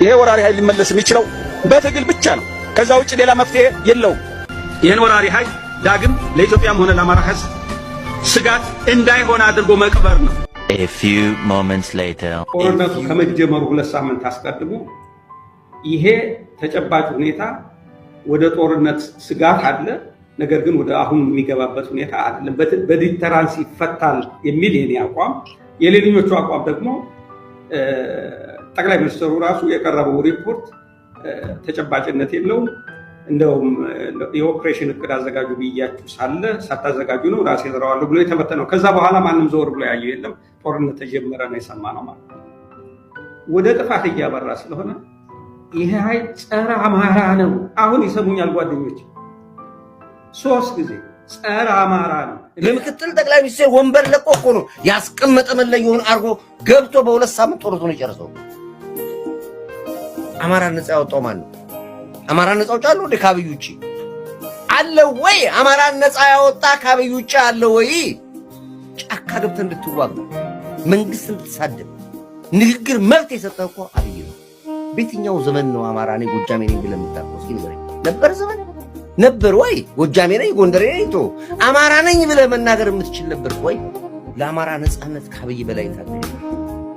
ይሄ ወራሪ ኃይል ሊመለስ የሚችለው በትግል ብቻ ነው። ከዛ ውጭ ሌላ መፍትሄ የለውም። ይህን ወራሪ ኃይል ዳግም ለኢትዮጵያም ሆነ ለአማራ ሕዝብ ስጋት እንዳይሆን አድርጎ መቅበር ነው። A few moments later ጦርነቱ ከመጀመሩ 2 ሳምንት አስቀድሞ ይሄ ተጨባጭ ሁኔታ ወደ ጦርነት ስጋት አለ፣ ነገር ግን ወደ አሁን የሚገባበት ሁኔታ አይደለም። በዲተራንስ ይፈታል የሚል የኔ አቋም፣ የሌሎቹ አቋም ደግሞ ጠቅላይ ሚኒስትሩ ራሱ የቀረበው ሪፖርት ተጨባጭነት የለውም። እንደውም የኦፕሬሽን እቅድ አዘጋጁ ብያችሁ ሳለ ሳታዘጋጁ ነው ራሴ ዘራዋለሁ ብሎ የተበተነው። ከዛ በኋላ ማንም ዘወር ብሎ ያየው የለም። ጦርነት ተጀመረ ነው የሰማነው ማለት ነው። ወደ ጥፋት እያበራ ስለሆነ ይሄ ኃይል ጸረ አማራ ነው። አሁን ይሰሙኛል ጓደኞች፣ 3 ጊዜ ጸረ አማራ ነው። ለምክትል ጠቅላይ ሚኒስትር ወንበር ለቆ እኮ ነው ያስቀመጠ መለየውን አርጎ ገብቶ በ2 ሳምንት ጦርነቱን የጨረሰው። አማራ ነፃ ያወጣው ማን ነው? አማራ ነፃ አውጣሉ እንደ ከአብይ ውጪ አለ ወይ? አማራ ነፃ ያወጣ ከአብይ ውጪ አለ ወይ? ጫካ ገብተህ እንድትዋጋ መንግስት እንድትሳደብ ንግግር መብት የሰጠው እኮ አብይ ነው። በየትኛው ዘመን ነው አማራ ነኝ ጎጃሜ ነኝ ብለህ የምታውቀው? እስኪ ንገረኝ። ነበር ዘመን ነበር ወይ? ጎጃሜ ነኝ ጎንደሬ ነኝ ቶ አማራ ነኝ ብለህ መናገር የምትችል ነበር ወይ? ለአማራ ነፃነት ከአብይ በላይ ታገኝ